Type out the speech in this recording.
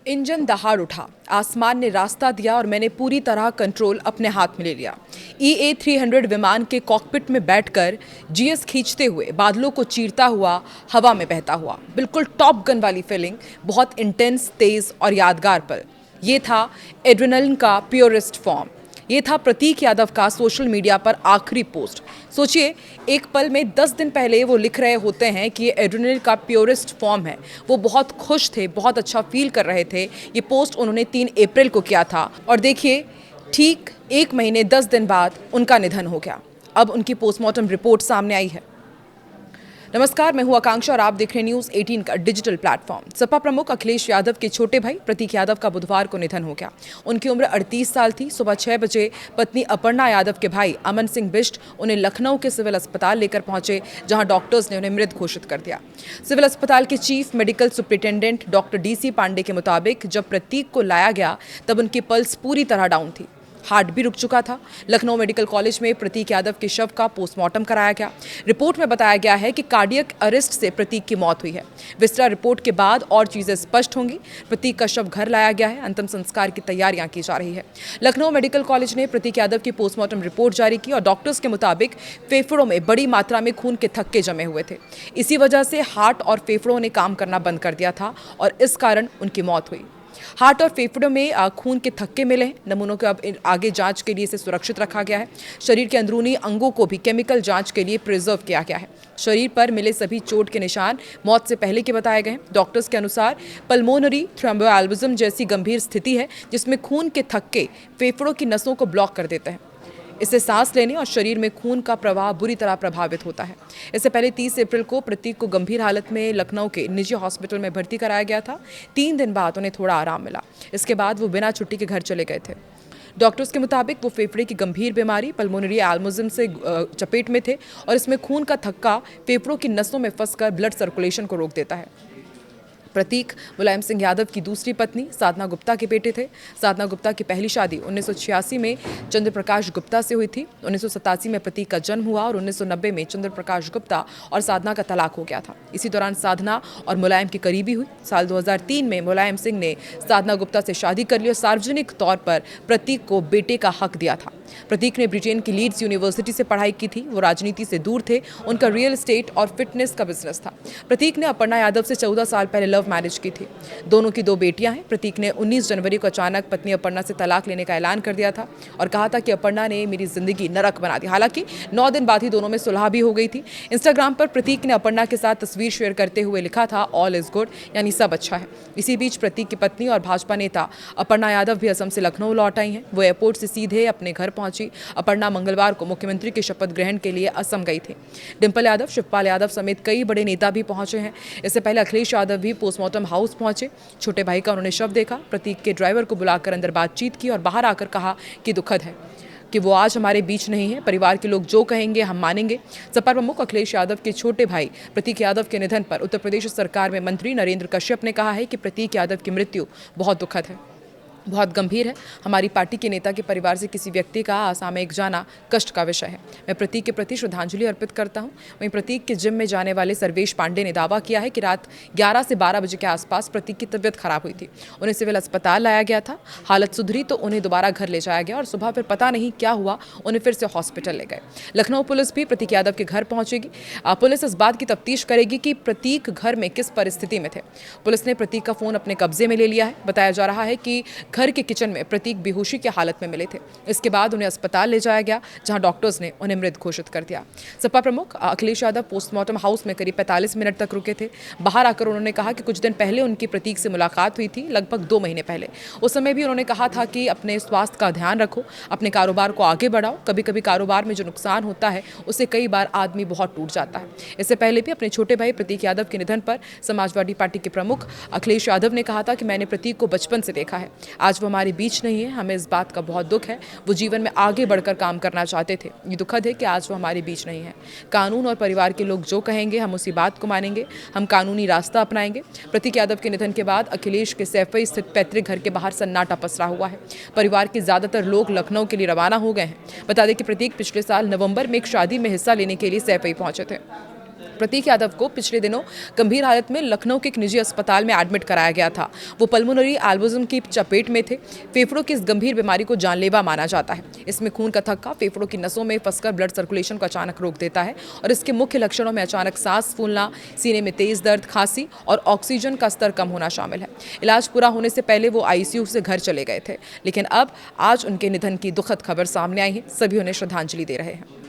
Engine दहाड़ उठा, आसमान ने रास्ता दिया और मैंने पूरी तरह कंट्रोल अपने हाथ में ले लिया। EA-300 विमान के कॉकपिट में बैठकर जीएस खींचते हुए, बादलों को चीरता हुआ, हवा में बहता हुआ, बिल्कुल टॉप गन वाली फीलिंग, बहुत इंटेंस, तेज और यादगार पल। ये था एड्रेनलिन का प्योरेस्ट फॉर्म। ये था प्रतीक यादव का सोशल मीडिया पर आखिरी पोस्ट। सोचिए, एक पल में 10 दिन पहले वो लिख रहे होते हैं कि ये एड्रेनलिन का प्योरेस्ट फॉर्म है। वो बहुत खुश थे, बहुत अच्छा फील कर रहे थे। ये पोस्ट उन्होंने 3 अप्रैल को किया था और देखिए, ठीक 1 महीने 10 दिन बाद उनका निधन हो गया। अब उनकी पोस्टमार्टम रिपोर्ट सामने आई है। नमस्कार, मैं हूं आकांक्षा और आप देख रहे हैं न्यूज़ 18 का डिजिटल प्लेटफॉर्म। सपा प्रमुख अखिलेश यादव के छोटे भाई प्रतीक यादव का बुधवार को निधन हो गया। उनकी उम्र 38 साल थी। सुबह 6 बजे पत्नी अपर्णा यादव के भाई अमन सिंह बिष्ट उन्हें लखनऊ के सिविल अस्पताल लेकर पहुंचे, जहां डॉक्टर्स ने उन्हें मृत घोषित कर दिया। सिविल अस्पताल के chief medical superintendent doctor DC Pandey के मुताबिक जब प्रतीक को लाया गया तब उनकी पल्स पूरी तरह डाउन थी, हार्ट भी रुक चुका था। लखनऊ मेडिकल कॉलेज में प्रतीक यादव के शव का पोस्टमार्टम कराया गया। रिपोर्ट में बताया गया है कि कार्डियक अरेस्ट से प्रतीक की मौत हुई है। विस्टा रिपोर्ट के बाद और चीजें स्पष्ट होंगी। प्रतीक का शव घर लाया गया है। अंतिम संस्कार की तैयारियां की जा रही है। लखनऊ मेडिकल कॉलेज ने प्रतीक यादव की पोस्टमार्टम रिपोर्ट जारी की और डॉक्टर्स के मुताबिक फेफड़ों में बड़ी मात्रा में खून के थक्के जमे हुए थे। इसी वजह से हार्ट और फेफड़ों ने काम करना बंद कर दिया था और इस कारण उनकी मौत हुई। हार्ट और फेफड़ों में खून के थक्के मिले हैं। नमूनों को अब आगे जांच के लिए इसे सुरक्षित रखा गया है। शरीर के अंदरूनी अंगों को भी केमिकल जांच के लिए प्रिजर्व किया गया है। शरीर पर मिले सभी चोट के निशान मौत से पहले के बताए गए हैं। डॉक्टर्स के अनुसार पल्मोनरी थ्रोम्बोएम्बोलिज्म जैसी गंभीर स्थिति है, जिसमें खून के थक्के फेफड़ों की नसों को ब्लॉक कर देते हैं। इससे सांस लेने और शरीर में खून का प्रवाह बुरी तरह प्रभावित होता है। इससे पहले 30 अप्रैल को प्रतीक को गंभीर हालत में लखनऊ के निजी हॉस्पिटल में भर्ती कराया गया था। 3 दिन बाद उन्हें थोड़ा आराम मिला। इसके बाद वो बिना छुट्टी के घर चले गए थे। डॉक्टर्स के मुताबिक वो फेफड़े की गंभीर बीमारी पल्मोनरी एम्बोलिज्म से चपेट में थे और इसमें खून का थक्का फेफड़ों की नसों में फंसकर ब्लड सर्कुलेशन को रोक देता है। प्रतीक मुलायम सिंह यादव की दूसरी पत्नी साधना गुप्ता के बेटे थे। साधना गुप्ता की पहली शादी 1986 में चंद्र प्रकाश गुप्ता से हुई थी। 1987 में प्रतीक का जन्म हुआ और 1990 में चंद्र प्रकाश गुप्ता और साधना का तलाक हो गया था। इसी दौरान साधना और मुलायम की करीबी हुई। साल 2003 में मुलायम सिंह ने साधना गुप्ता से शादी कर ली और सार्वजनिक तौर पर प्रतीक को बेटे का हक दिया था। प्रतीक ने ब्रिटेन की लीड्स यूनिवर्सिटी से पढ़ाई की थी। वो राजनीति से दूर थे। उनका रियल एस्टेट और फिटनेस का बिजनेस था। प्रतीक ने अपर्णा यादव से 14 साल पहले लव मैरिज की थी। दोनों की 2 बेटियां हैं। प्रतीक ने 19 जनवरी को अचानक पत्नी अपर्णा से तलाक लेने का ऐलान कर दिया था और कहा था कि अपर्णा ने मेरी जिंदगी नरक बना दी। हालांकि 9 दिन बाद ही दोनों में सुलह भी हो गई थी। इंस्टाग्राम पर प्रतीक ने अपर्णा के साथ तस्वीर शेयर करते हुए लिखा था, ऑल इज गुड, यानी सब अच्छा है। इसी बीच प्रतीक की पत्नी और भाजपा नेता अपर्णा यादव भी असम से लखनऊ लौट आई हैं। वो एयरपोर्ट से सीधे अपने घर पहुंची। अपर्णा मंगलवार को मुख्यमंत्री के शपथ ग्रहण के लिए असम गई थी। डिंपल यादव, शिवपाल यादव समेत कई बड़े नेता भी पहुंचे हैं। इससे पहले अखिलेश यादव भी पोस्टमार्टम हाउस पहुंचे। छोटे भाई का उन्होंने शव देखा। प्रतीक के ड्राइवर को बुलाकर अंदर बातचीत की और बाहर आकर कहा कि दुखद है कि वो आज हमारे बीच नहीं है। परिवार के लोग जो कहेंगे हम मानेंगे। सपा प्रमुख अखिलेश यादव के छोटे भाई प्रतीक यादव के निधन पर उत्तर प्रदेश सरकार में मंत्री नरेंद्र कश्यप ने कहा है कि प्रतीक यादव की मृत्यु बहुत दुखद है, बहुत गंभीर है। हमारी पार्टी के नेता के परिवार से किसी व्यक्ति का असामयिक जाना कष्ट का विषय है। मैं प्रतीक के प्रति श्रद्धांजलि अर्पित करता हूं। वहीं प्रतीक के जिम में जाने वाले सर्वेश पांडे ने दावा किया है कि रात 11 से 12 बजे के आसपास प्रतीक की तबीयत खराब हुई थी। उन्हें सिविल अस्पताल लाया गया था। हालत सुधरी तो उन्हें दोबारा घर ले जाया गया और सुबह फिर पता नहीं क्या हुआ, उन्हें फिर से हॉस्पिटल ले गए। लखनऊ पुलिस भी प्रतीक यादव के घर पहुंचेगी। पुलिस इस बात की तफ्तीश करेगी कि प्रतीक घर में किस परिस्थिति में थे। पुलिस ने प्रतीक का फोन अपने कब्जे में ले लिया है। बताया जा रहा है कि घर के किचन में प्रतीक बेहोशी की हालत में मिले थे। इसके बाद उन्हें अस्पताल ले जाया गया, जहां डॉक्टर्स ने उन्हें मृत घोषित कर दिया। सपा प्रमुख अखिलेश यादव पोस्टमार्टम हाउस में करीब 45 मिनट तक रुके थे। बाहर आकर उन्होंने कहा कि कुछ दिन पहले उनकी प्रतीक से मुलाकात हुई थी, लगभग 2 महीने पहले। उस समय भी उन्होंने कहा था कि अपने स्वास्थ्य का ध्यान रखो, अपने कारोबार को आगे बढ़ाओ। कभी कभी कारोबार में जो नुकसान होता है उससे कई बार आदमी बहुत टूट जाता है। इससे पहले भी अपने छोटे भाई प्रतीक यादव के निधन पर समाजवादी पार्टी के प्रमुख अखिलेश यादव ने कहा था कि मैंने प्रतीक को बचपन से देखा है। आज वो हमारे बीच नहीं है। हमें इस बात का बहुत दुख है। वो जीवन में आगे बढ़कर काम करना चाहते थे। ये दुखद है कि आज वो हमारे बीच नहीं है। कानून और परिवार के लोग जो कहेंगे हम उसी बात को मानेंगे। हम कानूनी रास्ता अपनाएंगे। प्रतीक यादव के निधन के बाद अखिलेश के सैफई स्थित पैतृक घर के बाहर सन्नाटा पसरा हुआ है। परिवार के ज्यादातर लोग लखनऊ के लिए रवाना हो गए हैं। बता दें कि प्रतीक पिछले साल नवंबर में एक शादी में हिस्सा लेने के लिए सैफई पहुंचे थे। प्रतीक यादव को पिछले दिनों गंभीर हालत में लखनऊ के एक निजी अस्पताल में एडमिट कराया गया था। वो पल्मोनरी एम्बोलिज्म की चपेट में थे। फेफड़ों की इस गंभीर बीमारी को जानलेवा माना जाता है। इसमें खून का थक्का फेफड़ों की नसों में फंसकर ब्लड सर्कुलेशन को अचानक रोक देता है और इसके मुख्य लक्षणों में अचानक सांस फूलना, सीने में तेज दर्द, खांसी और ऑक्सीजन का स्तर कम होना शामिल है। इलाज पूरा होने से पहले वो आईसीयू से घर चले गए थे, लेकिन अब आज उनके निधन की दुखद खबर सामने आई है। सभी उन्हें श्रद्धांजलि दे रहे हैं।